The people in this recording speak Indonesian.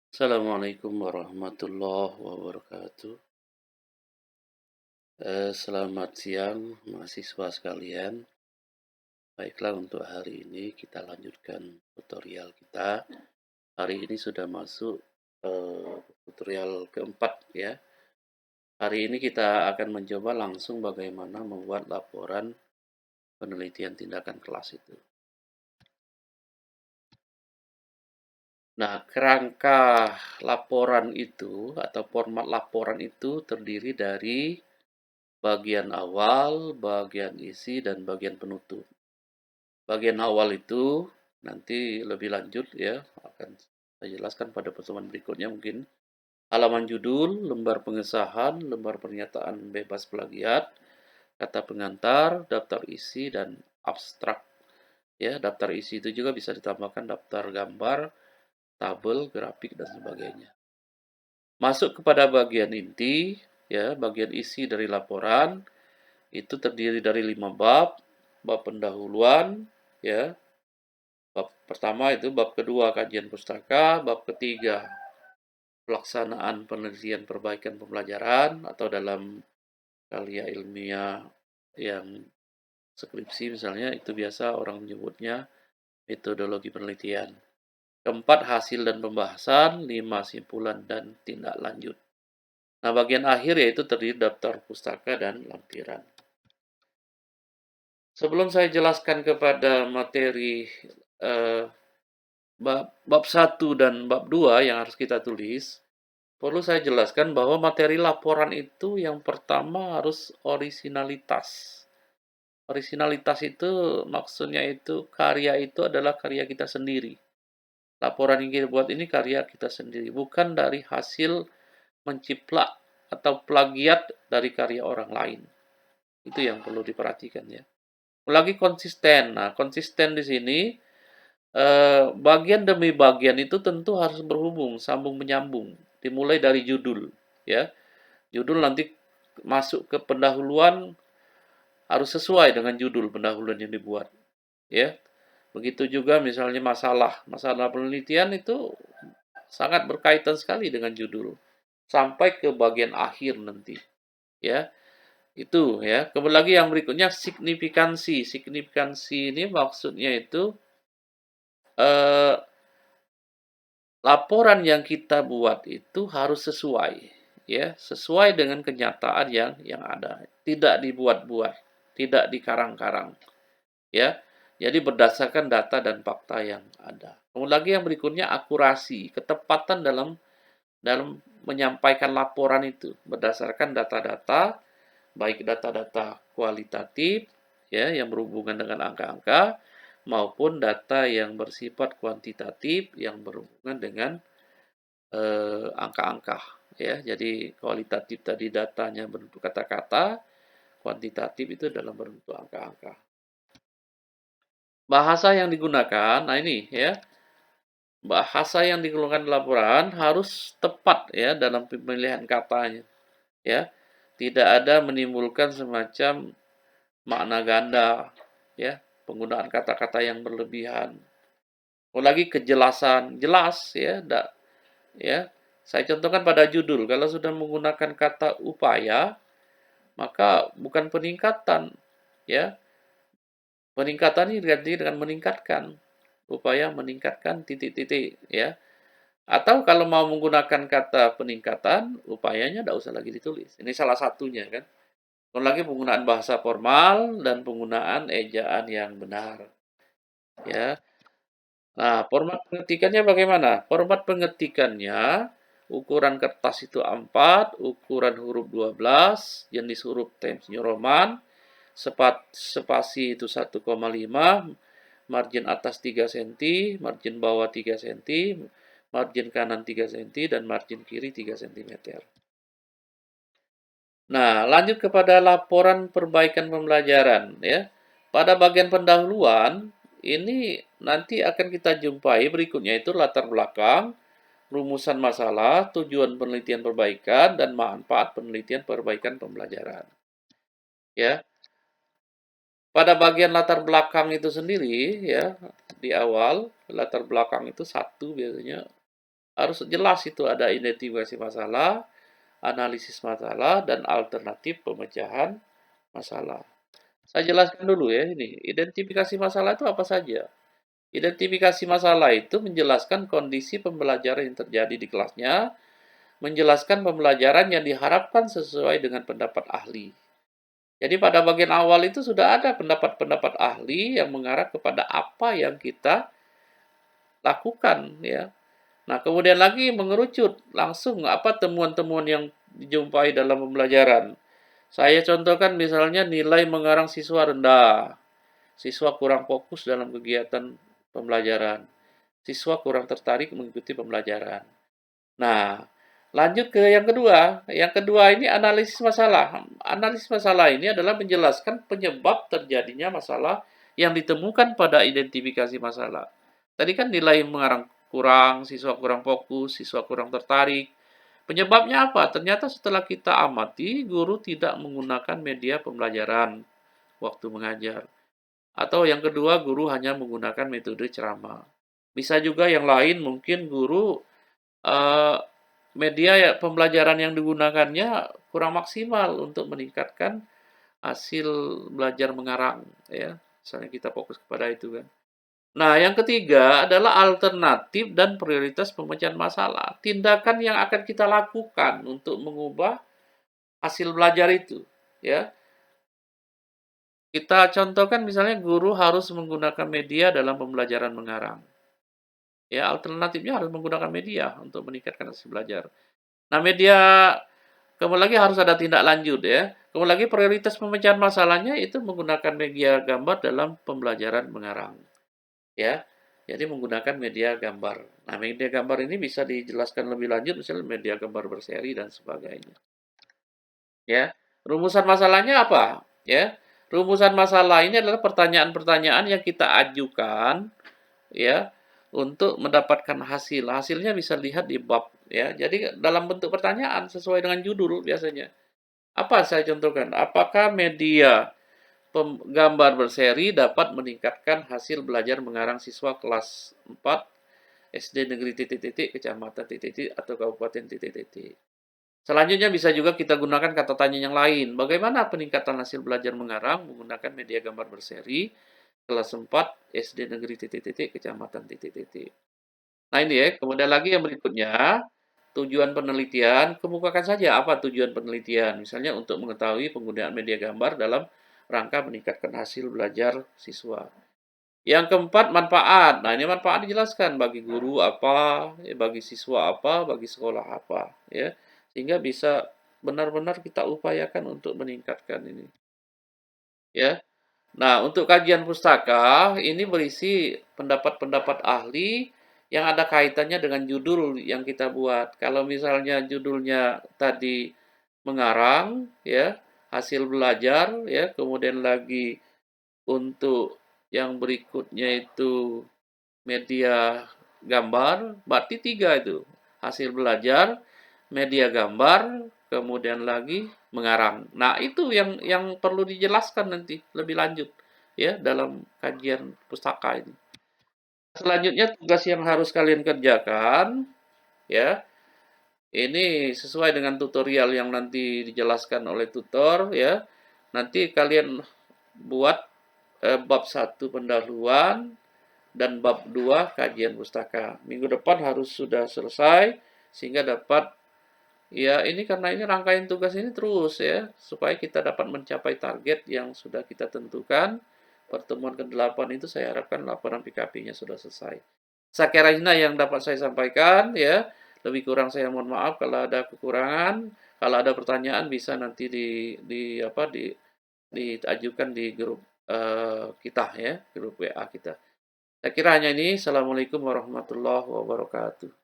Assalamualaikum warahmatullahi wabarakatuh. Selamat siang mahasiswa sekalian. Baiklah, untuk hari ini kita lanjutkan tutorial kita. Hari ini sudah masuk tutorial keempat ya. Hari ini kita akan mencoba langsung bagaimana membuat laporan penelitian tindakan kelas itu. Nah, kerangka laporan itu atau format laporan itu terdiri dari bagian awal, bagian isi, dan bagian penutup. Bagian awal itu nanti lebih lanjut ya, akan saya jelaskan pada pertemuan berikutnya mungkin. Halaman judul, lembar pengesahan, lembar pernyataan bebas plagiat, kata pengantar, daftar isi, dan abstrak. Ya, daftar isi itu juga bisa ditambahkan daftar gambar, tabel, grafik, dan sebagainya. Masuk kepada bagian inti, ya, bagian isi dari laporan, itu terdiri dari 5 bab. Bab pendahuluan, ya. Bab pertama itu bab kedua kajian pustaka, bab ketiga pelaksanaan penelitian perbaikan pembelajaran atau dalam karya ilmiah yang skripsi misalnya itu biasa orang menyebutnya metodologi penelitian. Keempat, hasil dan pembahasan, 5, simpulan dan tindak lanjut. Nah, bagian akhir yaitu terdiri daftar pustaka dan lampiran. Sebelum saya jelaskan kepada materi eh, bab 1 dan bab 2 yang harus kita tulis, perlu saya jelaskan bahwa materi laporan itu yang pertama harus orisinalitas. Orisinalitas itu maksudnya itu karya itu adalah karya kita sendiri. Laporan yang kita buat ini karya kita sendiri, bukan dari hasil menciplak atau plagiat dari karya orang lain. Itu yang perlu diperhatikan ya. Lagi konsisten. Nah, konsisten di sini bagian demi bagian itu tentu harus berhubung, sambung menyambung. Dimulai dari judul, ya. Judul nanti masuk ke pendahuluan harus sesuai dengan judul pendahuluan yang dibuat, ya. Begitu juga misalnya masalah penelitian itu sangat berkaitan sekali dengan judul sampai ke bagian akhir nanti, ya. Itu ya. Kemudian lagi yang berikutnya signifikansi. Signifikansi ini maksudnya itu eh, laporan yang kita buat itu harus sesuai, ya, sesuai dengan kenyataan yang ada, tidak dibuat-buat, tidak dikarang-karang, ya. Jadi berdasarkan data dan fakta yang ada. Kemudian lagi yang berikutnya akurasi, ketepatan dalam dalam menyampaikan laporan itu berdasarkan data-data, baik data-data kualitatif ya yang berhubungan dengan angka-angka maupun data yang bersifat kuantitatif yang berhubungan dengan angka-angka ya. Jadi kualitatif tadi datanya berbentuk kata-kata, kuantitatif itu dalam bentuk angka-angka. Bahasa yang digunakan, nah ini ya, bahasa yang digunakan laporan harus tepat ya dalam pemilihan katanya ya. Tidak ada menimbulkan semacam makna ganda ya, penggunaan kata-kata yang berlebihan. Lagi kejelasan, jelas ya, ya. Saya contohkan pada judul, kalau sudah menggunakan kata upaya, maka bukan peningkatan, ya. Peningkatan ini diganti dengan meningkatkan. Upaya meningkatkan titik-titik, ya. Atau kalau mau menggunakan kata peningkatan, upayanya tidak usah lagi ditulis. Ini salah satunya kan. Kemudian lagi penggunaan bahasa formal dan penggunaan ejaan yang benar, ya. Nah, format pengetikannya bagaimana? Format pengetikannya, ukuran kertas itu A4, ukuran huruf 12, jenis huruf Times New Roman, spasi itu 1,5, margin atas 3 cm, margin bawah 3 cm, margin kanan 3 cm, dan margin kiri 3 cm. Nah, lanjut kepada laporan perbaikan pembelajaran ya. Pada bagian pendahuluan, ini nanti akan kita jumpai berikutnya itu latar belakang, rumusan masalah, tujuan penelitian perbaikan, dan manfaat penelitian perbaikan pembelajaran. Ya, pada bagian latar belakang itu sendiri, ya, di awal latar belakang itu satu biasanya Harus jelas itu ada identifikasi masalah, analisis masalah, dan alternatif pemecahan masalah. Saya jelaskan dulu ya ini. Identifikasi masalah itu apa saja? Identifikasi masalah itu menjelaskan kondisi pembelajaran yang terjadi di kelasnya, menjelaskan pembelajaran yang diharapkan sesuai dengan pendapat ahli. Jadi pada bagian awal itu sudah ada pendapat-pendapat ahli yang mengarah kepada apa yang kita lakukan ya. Nah, kemudian lagi mengerucut langsung apa temuan-temuan yang dijumpai dalam pembelajaran. Saya contohkan misalnya nilai mengarang siswa rendah, siswa kurang fokus dalam kegiatan pembelajaran, siswa kurang tertarik mengikuti pembelajaran. Nah, lanjut ke yang kedua. Yang kedua ini analisis masalah. Analisis masalah ini adalah menjelaskan penyebab terjadinya masalah yang ditemukan pada identifikasi masalah. Tadi kan nilai mengarang kurang, siswa kurang fokus, siswa kurang tertarik. Penyebabnya apa? Ternyata setelah kita amati, guru tidak menggunakan media pembelajaran waktu mengajar. Atau yang kedua, guru hanya menggunakan metode ceramah. Bisa juga yang lain, mungkin guru eh, media ya, pembelajaran yang digunakannya kurang maksimal untuk meningkatkan hasil belajar mengarang ya. Misalnya kita fokus kepada itu kan. Nah, yang ketiga adalah alternatif dan prioritas pemecahan masalah. Tindakan yang akan kita lakukan untuk mengubah hasil belajar itu, ya. Kita contohkan misalnya guru harus menggunakan media dalam pembelajaran mengarang. Ya, alternatifnya harus menggunakan media untuk meningkatkan hasil belajar. Nah, media kemudian lagi harus ada tindak lanjut ya. Kemudian lagi prioritas pemecahan masalahnya itu menggunakan media gambar dalam pembelajaran mengarang. Ya, jadi menggunakan media gambar. Nah, media gambar ini bisa dijelaskan lebih lanjut, misalnya media gambar berseri dan sebagainya. Ya, rumusan masalahnya apa? Ya, rumusan masalah ini adalah pertanyaan-pertanyaan yang kita ajukan, ya, untuk mendapatkan hasil. Hasilnya bisa dilihat di bab, ya. Jadi dalam bentuk pertanyaan sesuai dengan judul biasanya. Apa saya contohkan? Apakah media gambar berseri dapat meningkatkan hasil belajar mengarang siswa kelas 4 SD negeri titik-titik, kecamatan titik-titik, atau kabupaten titik-titik. Selanjutnya bisa juga kita gunakan kata tanya yang lain. Bagaimana peningkatan hasil belajar mengarang menggunakan media gambar berseri kelas 4 SD negeri titik-titik, kecamatan titik-titik. Nah ini ya, kemudian lagi yang berikutnya, tujuan penelitian, kemukakan saja apa tujuan penelitian. Misalnya untuk mengetahui penggunaan media gambar dalam rangka meningkatkan hasil belajar siswa. Yang keempat, manfaat. Nah, ini manfaat dijelaskan bagi guru apa, ya, bagi siswa apa, bagi sekolah apa, ya. Sehingga bisa benar-benar kita upayakan untuk meningkatkan ini, ya. Nah, untuk kajian pustaka ini berisi pendapat-pendapat ahli yang ada kaitannya dengan judul yang kita buat. Kalau misalnya judulnya tadi mengarang, ya, hasil belajar, ya, kemudian lagi untuk yang berikutnya itu media gambar, berarti tiga itu. Hasil belajar, media gambar, kemudian lagi mengarang. Nah, itu yang perlu dijelaskan nanti lebih lanjut ya dalam kajian pustaka ini. Selanjutnya tugas yang harus kalian kerjakan ya. Ini sesuai dengan tutorial yang nanti dijelaskan oleh tutor ya. Nanti kalian buat bab 1 pendahuluan dan bab 2 kajian pustaka. Minggu depan harus sudah selesai sehingga dapat ya ini karena ini rangkaian tugas ini terus ya supaya kita dapat mencapai target yang sudah kita tentukan. Pertemuan ke-8 itu saya harapkan laporan PKP-nya sudah selesai. Saya kira ini yang dapat saya sampaikan ya. Lebih kurang saya mohon maaf kalau ada kekurangan. Kalau ada pertanyaan bisa nanti diajukan di grup kita ya, grup WA kita. Saya kira hanya ini. Assalamualaikum warahmatullahi wabarakatuh.